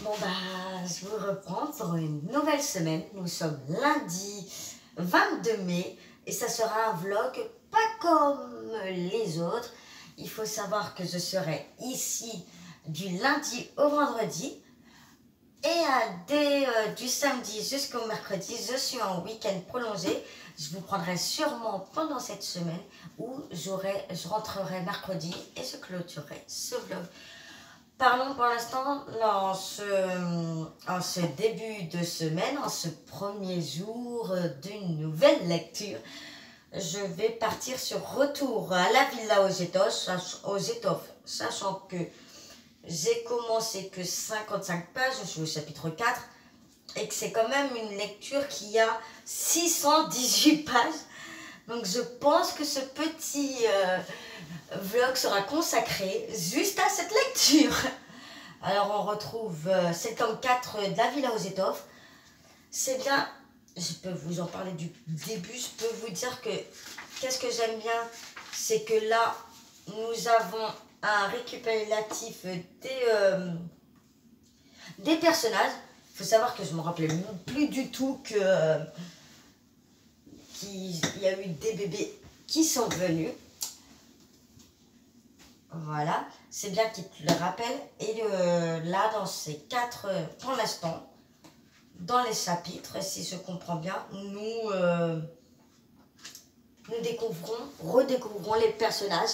Bon bah, je vous reprends pour une nouvelle semaine. Nous sommes lundi 22 mai et ça sera un vlog pas comme les autres. Il faut savoir que je serai ici du lundi au vendredi et du samedi jusqu'au mercredi, je suis en week-end prolongé. Je vous prendrai sûrement pendant cette semaine où je rentrerai mercredi et je clôturerai ce vlog. Parlons pour l'instant en ce début de semaine, en ce premier jour d'une nouvelle lecture. Je vais partir sur Retour à la villa aux étoffes, sachant que j'ai commencé que 55 pages, je suis au chapitre 4, et que c'est quand même une lecture qui a 618 pages. Donc je pense que ce petit vlog sera consacré juste à cette lecture. Alors on retrouve, c'est le tome 4 de la villa aux étoffes. C'est bien, je peux vous en parler du début, je peux vous dire que qu'est-ce que j'aime bien, c'est que là nous avons un récupératif des personnages. Il faut savoir que je ne me rappelais plus du tout qu'il y a eu des bébés qui sont venus. Voilà, c'est bien qu'il te le rappelle. Et là, dans ces 4, pour l'instant, dans les chapitres, si je comprends bien, nous redécouvrons les personnages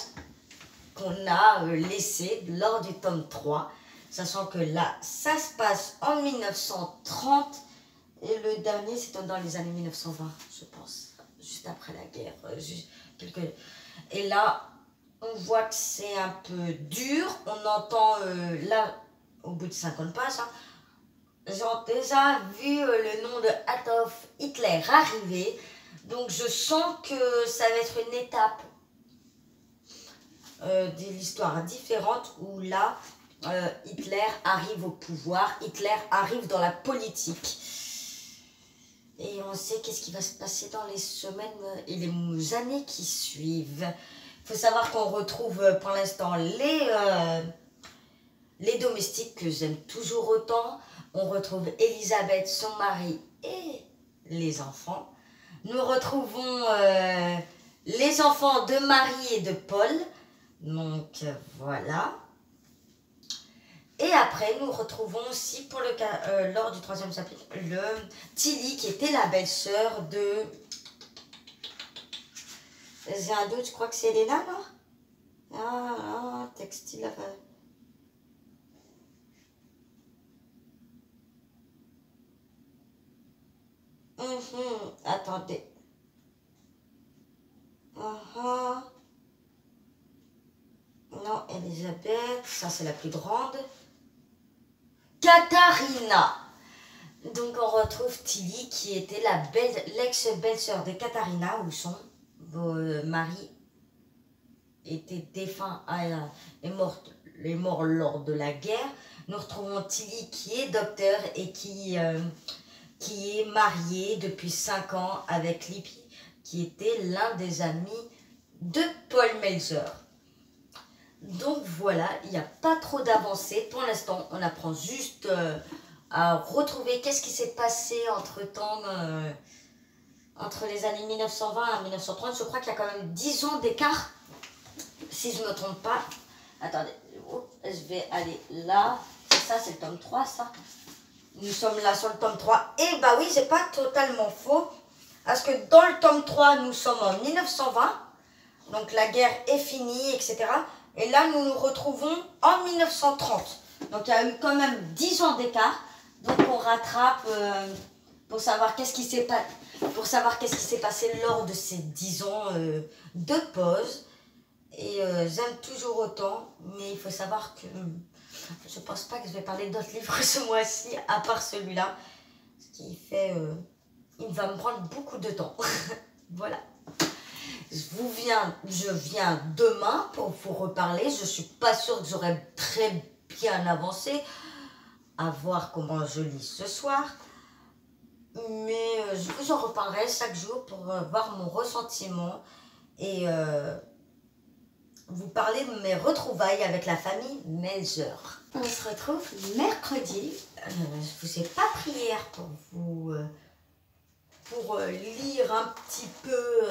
qu'on a laissés lors du tome 3. Sachant que là, ça se passe en 1930 et le dernier, c'est dans les années 1920, je pense, juste après la guerre. Et là, on voit que c'est un peu dur. On entend là, au bout de 50 pages, hein, j'ai déjà vu le nom de Adolf Hitler arriver. Donc je sens que ça va être une étape de l'histoire différente où là, Hitler arrive au pouvoir, Hitler arrive dans la politique. Et on sait qu'est-ce qui va se passer dans les semaines et les années qui suivent. Il faut savoir qu'on retrouve pour l'instant les domestiques que j'aime toujours autant. On retrouve Elisabeth, son mari et les enfants. Nous retrouvons les enfants de Marie et de Paul. Donc voilà. Et après, nous retrouvons aussi pour lors du 3e chapitre, Tilly qui était la belle-sœur de... J'ai un doute, je crois que c'est Elena, là. Textile, attendez. Non, Elisabeth, ça c'est la plus grande. Katharina. Donc on retrouve Tilly qui était l'ex-belle-sœur de Katharina, où son mari était défunt, est mort lors de la guerre. Nous retrouvons Tilly qui est docteur et qui est mariée depuis 5 ans avec Lippi, qui était l'un des amis de Paul Melzer. Donc voilà, il n'y a pas trop d'avancée. Pour l'instant, on apprend juste à retrouver qu'est-ce qui s'est passé entre-temps, entre les années 1920 et 1930. Je crois qu'il y a quand même 10 ans d'écart, si je ne me trompe pas. Attendez, je vais aller là. Ça, c'est le tome 3, ça. Nous sommes là sur le tome 3. Et bah oui, c'est pas totalement faux. Parce que dans le tome 3, nous sommes en 1920. Donc la guerre est finie, etc. Et là, nous nous retrouvons en 1930. Donc, il y a eu quand même 10 ans d'écart. Donc, on rattrape pour savoir qu'est-ce qui s'est passé lors de ces 10 ans de pause. Et j'aime toujours autant. Mais il faut savoir que je ne pense pas que je vais parler d'autres livres ce mois-ci, à part celui-là. Ce qui fait... il va me prendre beaucoup de temps. Voilà. Je viens demain pour vous reparler. Je ne suis pas sûre que j'aurai très bien avancé. À voir comment je lis ce soir. Mais je vous en reparlerai chaque jour pour voir mon ressentiment et vous parler de mes retrouvailles avec la famille Melzer. On se retrouve mercredi. Je vous ai pas pris hier pour vous lire un petit peu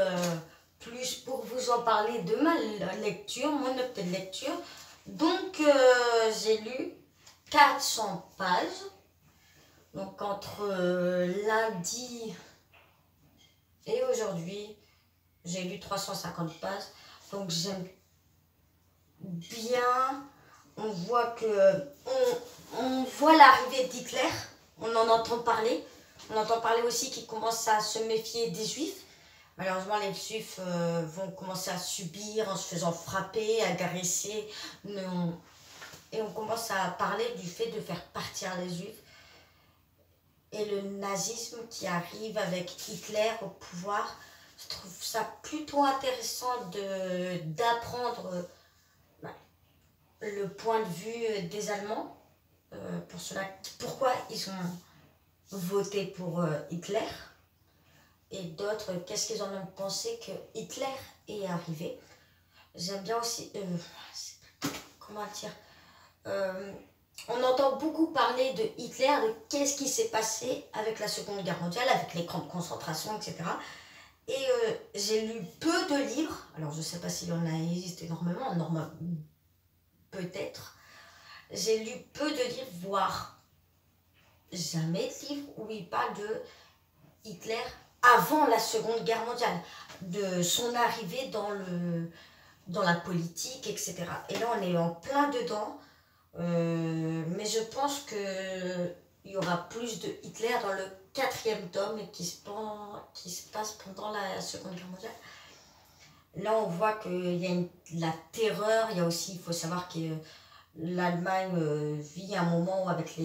plus, pour vous en parler de ma lecture, mon opté de lecture. Donc j'ai lu 400 pages. Donc entre lundi et aujourd'hui, j'ai lu 350 pages. Donc j'aime bien. On voit l'arrivée d'Hitler. On en entend parler. On entend parler aussi qu'il commence à se méfier des Juifs. Malheureusement, les Juifs vont commencer à subir en se faisant frapper, agresser. Et on commence à parler du fait de faire partir les Juifs. Et le nazisme qui arrive avec Hitler au pouvoir. Je trouve ça plutôt intéressant d'apprendre le point de vue des Allemands. Pourquoi ils ont voté pour Hitler. Et d'autres, qu'est-ce qu'ils en ont pensé que Hitler est arrivé. J'aime bien aussi, comment dire, on entend beaucoup parler de Hitler, de qu'est-ce qui s'est passé avec la Seconde Guerre mondiale, avec les camps de concentration, etc. Et j'ai lu peu de livres, alors je ne sais pas s'il y en existe énormément, peut-être. J'ai lu peu de livres, voire jamais de livres où il parle de Hitler avant la Seconde Guerre mondiale, de son arrivée dans la politique, etc. Et là, on est en plein dedans, mais je pense qu'il y aura plus de Hitler dans le 4e tome qui se passe pendant la Seconde Guerre mondiale. Là, on voit qu'il y a la terreur, il y a aussi, il faut savoir que l'Allemagne vit un moment où avec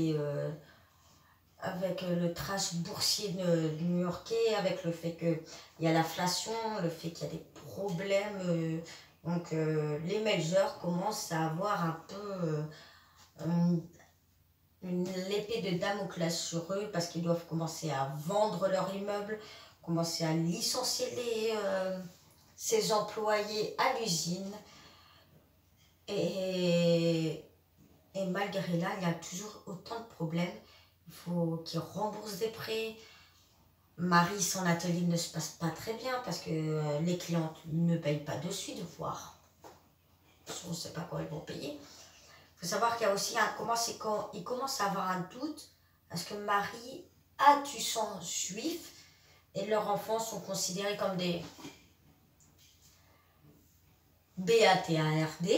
le trash boursier new-yorkais, avec le fait qu'il y a l'inflation, le fait qu'il y a des problèmes. Donc les Melzer commencent à avoir un peu l'épée de Damoclès sur eux parce qu'ils doivent commencer à vendre leur immeuble, commencer à licencier ses employés à l'usine. Et malgré là, il y a toujours autant de problèmes. Il faut qu'ils remboursent des prêts. Marie, son atelier ne se passe pas très bien parce que les clientes ne payent pas de suite, voire on ne sait pas quand elles vont payer. Il faut savoir qu'il y a aussi il commence à avoir un doute parce que Marie a du sang juif et leurs enfants sont considérés comme des BATARD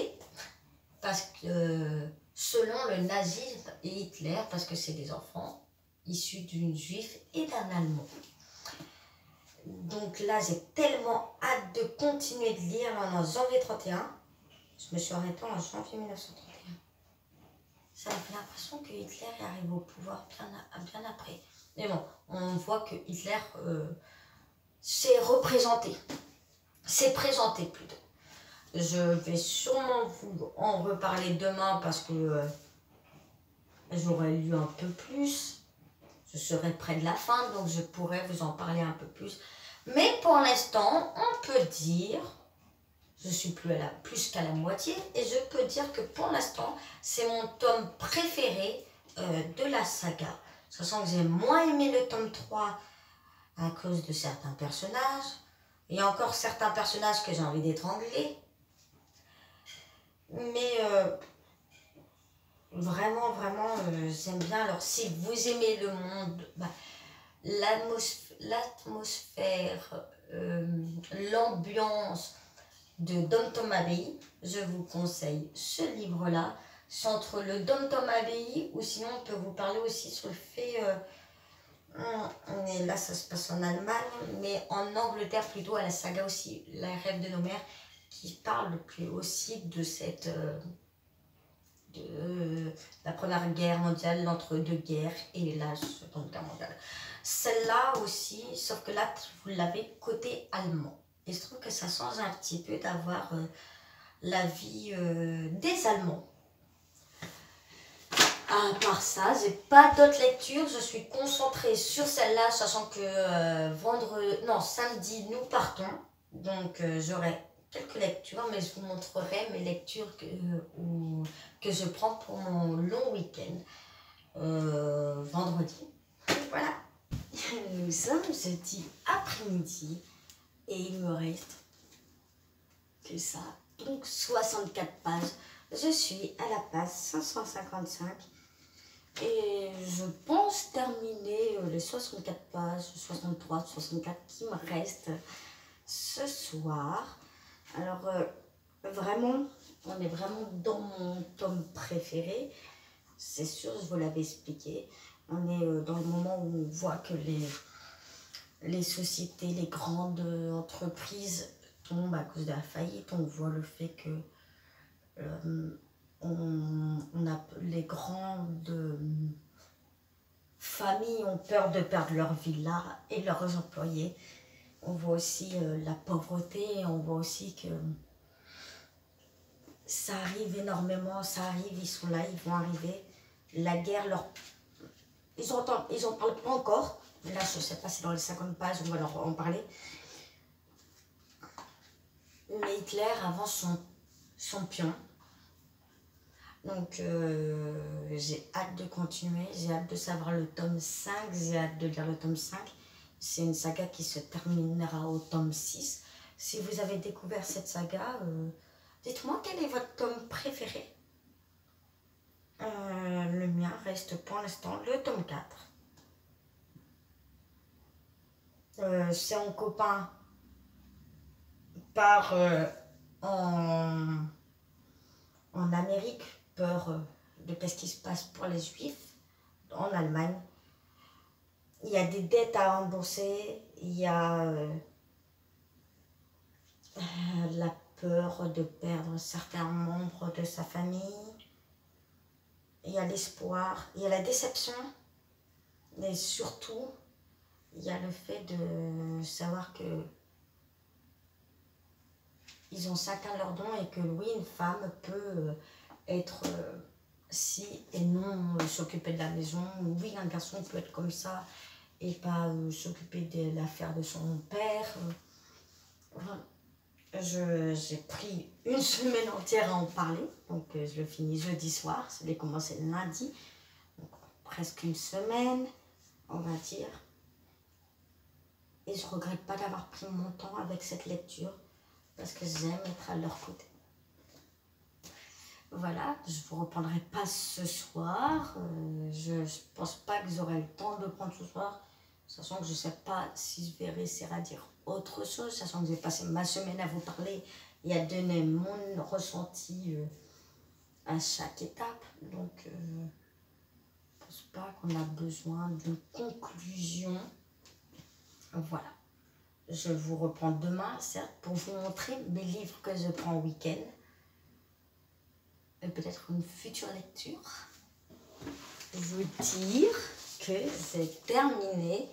parce que selon le nazisme et Hitler, parce que c'est des enfants issus d'une juive et d'un allemand. Donc là, j'ai tellement hâte de continuer de lire. Là, on est en janvier 31. Je me suis arrêtée en janvier 1931. Ça me fait l'impression que Hitler arrive au pouvoir bien après. Mais bon, on voit que Hitler s'est représenté. S'est présenté plutôt. Je vais sûrement vous en reparler demain parce que j'aurai lu un peu plus. Je serai près de la fin, donc je pourrai vous en parler un peu plus. Mais pour l'instant, on peut dire, je suis plus qu'à la moitié, et je peux dire que pour l'instant, c'est mon tome préféré de la saga. Sachant que j'ai moins aimé le tome 3 à cause de certains personnages. Il y a encore certains personnages que j'ai envie d'étrangler. Mais vraiment, j'aime bien. Alors, si vous aimez le monde, l'atmosphère, l'ambiance de Downton Abbey, je vous conseille ce livre-là. C'est entre le Downton Abbey ou sinon on peut vous parler aussi sur le fait... là, ça se passe en Allemagne, mais en Angleterre plutôt, à la saga aussi, La Rêve de nos mères, qui parle aussi de la Première Guerre mondiale, l'entre-deux-guerres et la Seconde Guerre mondiale. Celle-là aussi, sauf que là, vous l'avez côté allemand. Et je trouve que ça change un petit peu d'avoir la vie des Allemands. À part ça, j'ai pas d'autres lectures. Je suis concentrée sur celle-là, sachant que samedi, nous partons. Donc, j'aurai quelques lectures, mais je vous montrerai mes lectures que je prends pour mon long week-end, vendredi. Voilà, nous sommes jeudi après-midi et il me reste que ça, donc 64 pages. Je suis à la page 555 et je pense terminer les 64 pages, 63, 64 qui me restent ce soir. Alors, vraiment, on est vraiment dans mon tome préféré. C'est sûr, je vous l'avais expliqué. On est dans le moment où on voit que les sociétés, les grandes entreprises tombent à cause de la faillite. On voit le fait que on a les grandes familles ont peur de perdre leur villa et leurs employés. On voit aussi la pauvreté, on voit aussi que ça arrive énormément, ça arrive, ils sont là, ils vont arriver. La guerre, ils en parlent pas encore. Là, je sais pas si dans les 50 pages, on va leur en parler. Mais Hitler avance son pion. Donc, j'ai hâte de continuer, j'ai hâte de savoir le tome 5, j'ai hâte de lire le tome 5. C'est une saga qui se terminera au tome 6. Si vous avez découvert cette saga, dites-moi quel est votre tome préféré. Le mien reste pour l'instant le tome 4. C'est un copain part en Amérique, peur de ce qui se passe pour les Juifs en Allemagne. Il y a des dettes à rembourser, il y a la peur de perdre certains membres de sa famille, il y a l'espoir, il y a la déception, et surtout, il y a le fait de savoir que ils ont chacun leur don et que oui, une femme peut être si et non s'occuper de la maison. Oui, un garçon peut être comme ça et pas s'occuper de l'affaire de son père. J'ai pris une semaine entière à en parler, donc je le finis jeudi soir, ça avait commencé lundi, donc presque une semaine, on va dire. Et je regrette pas d'avoir pris mon temps avec cette lecture, parce que j'aime être à leur côté. Voilà, je ne vous reprendrai pas ce soir. Je ne pense pas que j'aurai le temps de le prendre ce soir, sachant que je ne sais pas si je vais réussir à dire autre chose, sachant que j'ai passé ma semaine à vous parler et à donner mon ressenti à chaque étape. Donc, je ne pense pas qu'on a besoin d'une conclusion. Voilà. Je vous reprends demain, certes, pour vous montrer mes livres que je prends en week-end. Et peut-être une future lecture. Vous dire que j'ai terminé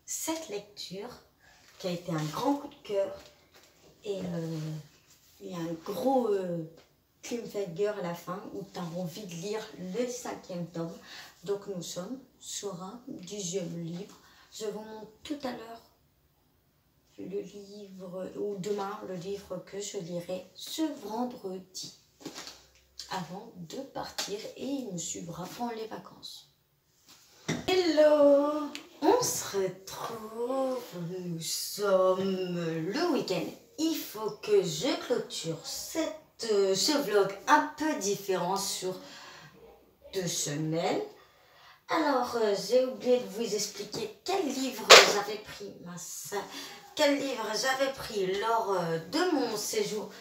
cette lecture qui a été un grand coup de cœur. Et il y a un gros cliffhanger à la fin où tu as envie de lire le 5e tome. Donc nous sommes sur un 10e livre. Je vous montre tout à l'heure le livre, ou demain, le livre que je lirai ce vendredi, avant de partir et me suivra pendant les vacances. Hello! On se retrouve, nous sommes le week-end. Il faut que je clôture ce vlog un peu différent sur 2 semaines. Alors, j'ai oublié de vous expliquer quel livre j'avais pris, lors de mon séjour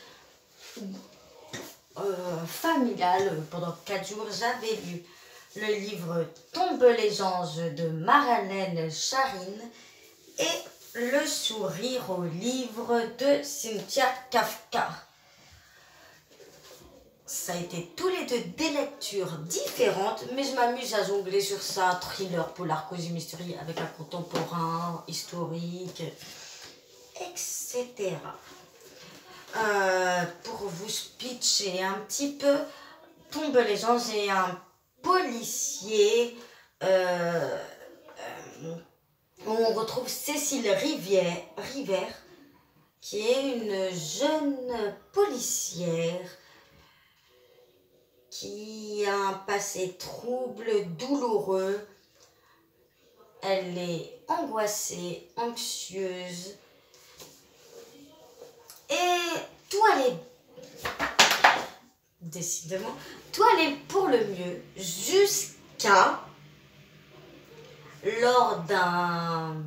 familial. Pendant 4 jours, j'avais lu le livre Tombent les anges de Marlène Schirin et Le sourire aux livres de Cynthia Kafka. Ça a été tous les deux des lectures différentes, mais je m'amuse à jongler sur ça, thriller, polar, cosy mystery, avec un contemporain, historique, etc. Pour vous pitcher un petit peu, Tombe les anges, j'ai un policier où on retrouve Cécile Rivière qui est une jeune policière qui a un passé trouble, douloureux. Elle est angoissée, anxieuse. Et tout allait, décidément, tout allait pour le mieux jusqu'à lors d'un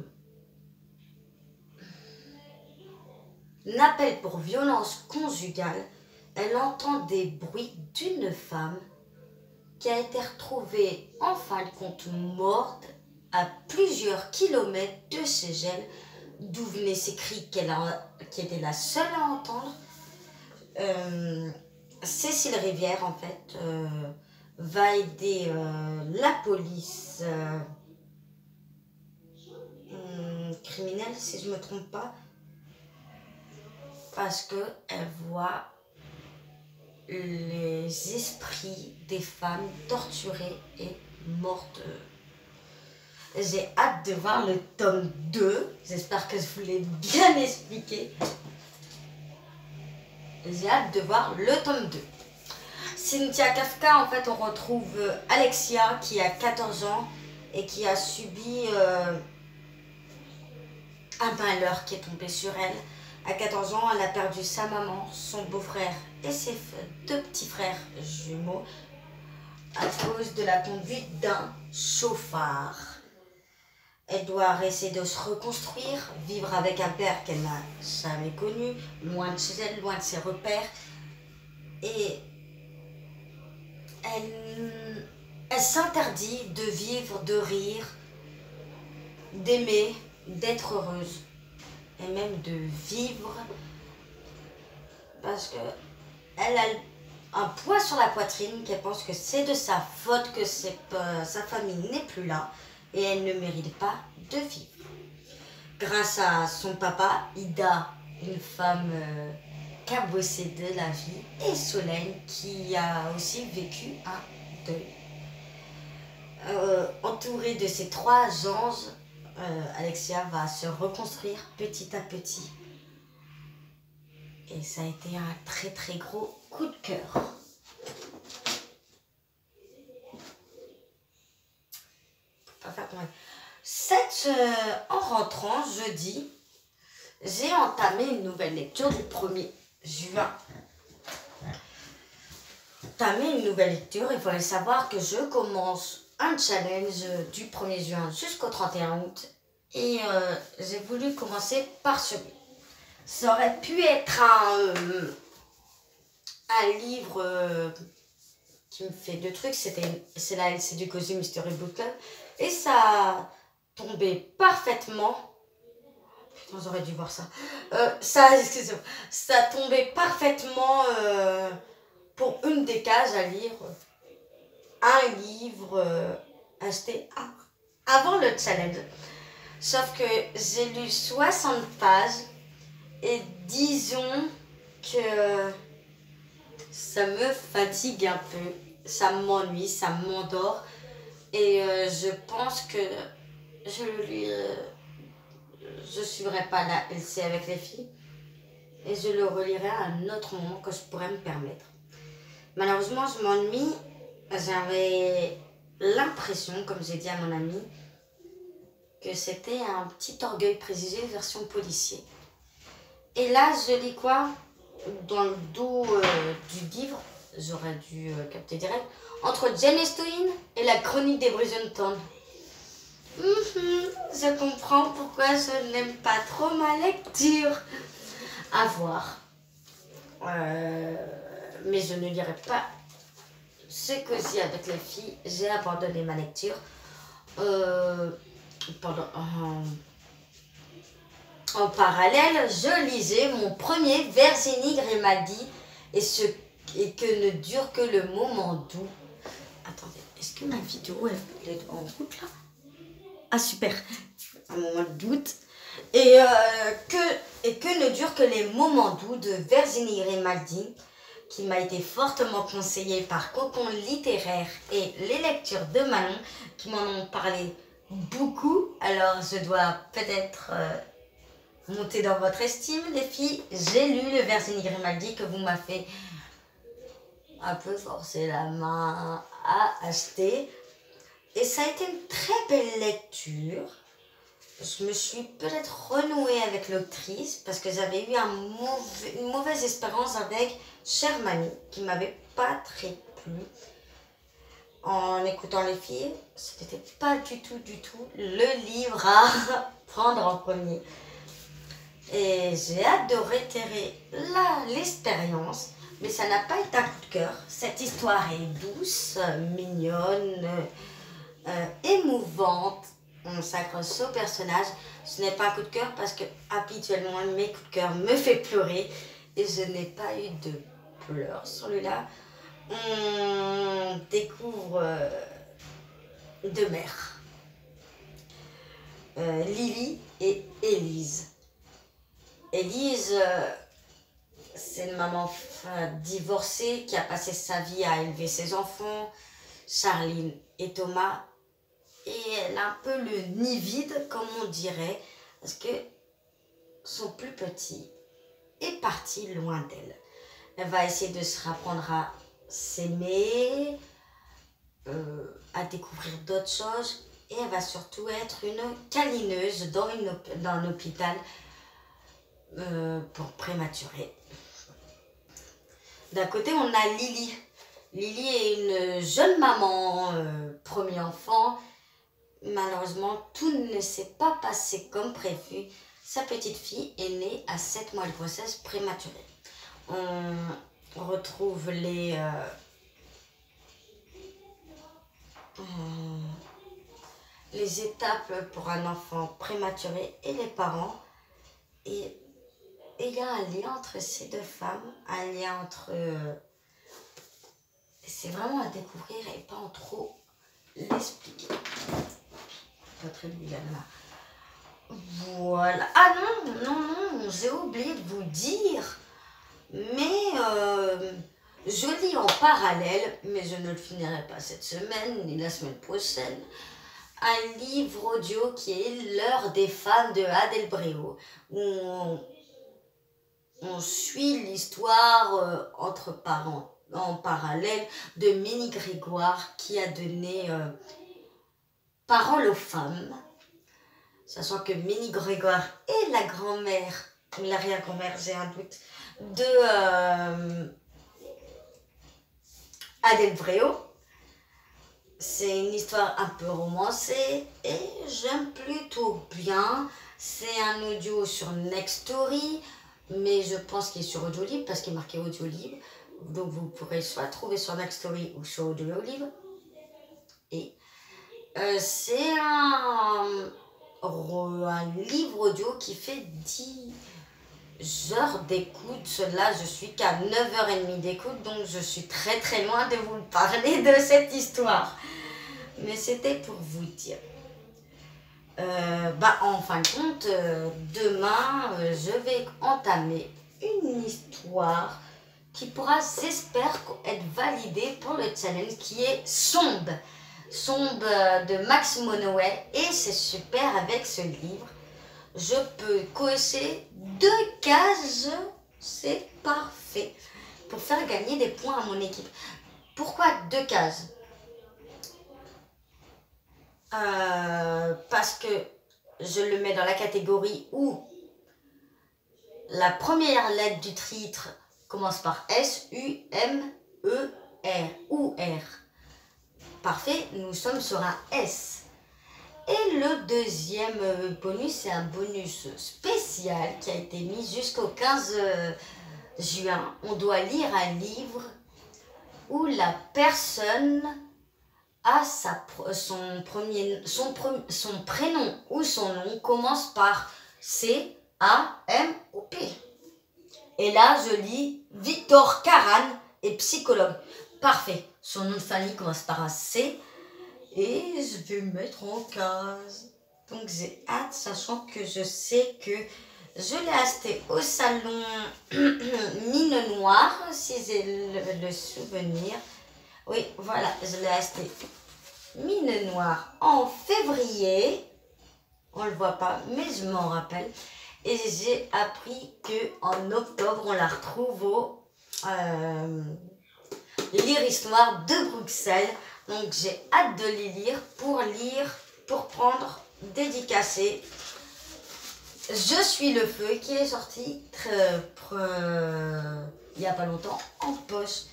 appel pour violence conjugale, elle entend des bruits d'une femme qui a été retrouvée en fin de compte morte à plusieurs kilomètres de chez elle, d'où venaient ces cris qui était la seule à entendre. Cécile Rivière, en fait, va aider la police criminelle, si je ne me trompe pas, parce qu'elle voit les esprits des femmes torturées et mortes. J'ai hâte de voir le tome 2. J'espère que je vous l'ai bien expliqué. J'ai hâte de voir le tome 2. Cynthia Kafka, en fait, on retrouve Alexia qui a 14 ans et qui a subi un malheur qui est tombé sur elle. À 14 ans, elle a perdu sa maman, son beau-frère et ses deux petits frères jumeaux à cause de la conduite d'un chauffard. Elle doit essayer de se reconstruire, vivre avec un père qu'elle n'a jamais connu, loin de chez elle, loin de ses repères. Et elle s'interdit de vivre, de rire, d'aimer, d'être heureuse. Et même de vivre. Parce que elle a un poids sur la poitrine, qu'elle pense que c'est de sa faute que sa famille n'est plus là. Et elle ne mérite pas de vivre. Grâce à son papa, Ida, une femme cabossée de la vie, et Solène, qui a aussi vécu un deuil. Entourée de ces trois anges, Alexia va se reconstruire petit à petit. Et ça a été un très très gros coup de cœur. En rentrant jeudi, j'ai entamé une nouvelle lecture du 1er juin. Il fallait savoir que je commence un challenge du 1er juin jusqu'au 31 août. Et j'ai voulu commencer par celui. Ça aurait pu être un livre qui me fait deux trucs. C'est la LC du Cozy Mystery Book Club. Et ça tombait parfaitement. Putain, j'aurais dû voir ça. Excusez-moi. Ça tombait parfaitement pour une des cases à lire. Un livre acheté avant le challenge. Sauf que j'ai lu 60 pages et disons que ça me fatigue un peu. Ça m'ennuie, ça m'endort. Et je pense que je suivrai pas la LC avec les filles. Et je le relirai à un autre moment que je pourrais me permettre. Malheureusement, je m'ennuie. J'avais l'impression, comme j'ai dit à mon ami, que c'était un petit orgueil préjugé version policier. Et là, je lis quoi? Dans le dos du livre, j'aurais dû capter direct, entre Jane Austen et la chronique des Bridgerton. Je comprends pourquoi je n'aime pas trop ma lecture. À voir. Mais je ne lirai pas ce Cozy avec les filles. J'ai abandonné ma lecture. En parallèle, je lisais mon premier Virginie Grimaldi et que ne dure que le moment doux. Attendez, est-ce que ma vidéo elle est en route là? Ah super, un moment de doute. Et que ne dure que les moments doux de Virginie Grimaldi, qui m'a été fortement conseillée par Cocon Littéraire et les lectures de Manon, qui m'en ont parlé beaucoup. Alors je dois peut-être monter dans votre estime, les filles. J'ai lu le Vergine Grimaldi que vous m'avez un peu forcé la main à acheter. Et ça a été une très belle lecture. Je me suis peut-être renouée avec l'autrice parce que j'avais eu une mauvaise expérience avec Chère Mamie qui m'avait pas très plu. En écoutant les filles, ce n'était pas du tout le livre à prendre en premier. Et j'ai hâte de réitérer l'expérience, mais ça n'a pas été un coup de cœur. Cette histoire est douce, mignonne, émouvante. On s'accroche au personnage. Ce n'est pas un coup de cœur parce que habituellement mes coups de cœur me fait pleurer et je n'ai pas eu de pleurs sur celui-là. On découvre deux mères, Lily et Élise. Élise, c'est une maman divorcée qui a passé sa vie à élever ses enfants, Charline et Thomas. Et elle a un peu le nid vide, comme on dirait, parce que son plus petit est parti loin d'elle. Elle va essayer de se reprendre à s'aimer, à découvrir d'autres choses, et elle va surtout être une câlineuse dans un hôpital pour prématurés. D'un côté, on a Lily. Lily est une jeune maman, premier enfant. Malheureusement, tout ne s'est pas passé comme prévu. Sa petite fille est née à 7 mois de grossesse prématurée. On retrouve les étapes pour un enfant prématuré et les parents. Et il y a un lien entre ces deux femmes, un lien entre... c'est vraiment à découvrir et pas en trop l'expliquer. Pas très bien là. Voilà. Ah non, j'ai oublié de vous dire. Mais je lis en parallèle, mais je ne le finirai pas cette semaine ni la semaine prochaine, un livre audio qui est L'heure des femmes de Adèle Bréau, où on suit l'histoire entre parents en parallèle de Minnie Grégoire qui a donné parole aux femmes, sachant que Minnie Grégoire est la grand-mère, ou l'arrière-grand-mère, j'ai un doute, de Adèle Bréau. C'est une histoire un peu romancée et j'aime plutôt bien. C'est un audio sur Nextory, mais je pense qu'il est sur Audiolib parce qu'il est marqué Audiolib. Donc vous pourrez soit trouver sur Nextory ou sur Audiolib. Et c'est un livre audio qui fait 10 heures d'écoute. Là, je suis qu'à 9h30 d'écoute, donc je suis très loin de vous parler de cette histoire. Mais c'était pour vous dire. En fin de compte, demain, je vais entamer une histoire qui pourra, j'espère, être validée pour le challenge qui est Sombe. Sombe de Max Monoway. Et c'est super avec ce livre. Je peux cocher 2 cases, c'est parfait, pour faire gagner des points à mon équipe. Pourquoi 2 cases? Parce que je le mets dans la catégorie où la première lettre du titre commence par S, U, M, E, R ou R. Parfait, nous sommes sur un S. Et le deuxième bonus, c'est un bonus spécial qui a été mis jusqu'au 15 juin. On doit lire un livre où la personne a son prénom ou son nom commence par C, A, M ou P. Et là, je lis Victor Karan est psychologue. Parfait. Son nom de famille commence par un C. Et je vais me mettre en case. Donc j'ai hâte, sachant que je sais que je l'ai acheté au salon Mine Noire, si j'ai le souvenir. Oui, voilà, je l'ai acheté Mine Noire en février. On ne le voit pas, mais je m'en rappelle. Et j'ai appris qu'en octobre, on la retrouve au Lire Histoire de Bruxelles. Donc j'ai hâte de les lire, pour prendre, dédicacer. Je suis le feu qui est sorti il n'y a pas longtemps en poche.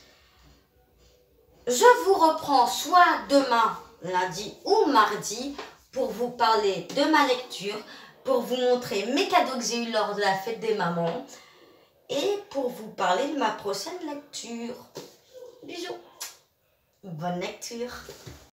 Je vous reprends soit demain, lundi ou mardi pour vous parler de ma lecture, pour vous montrer mes cadeaux que j'ai eu lors de la fête des mamans et pour vous parler de ma prochaine lecture. Bisous, bonne lecture.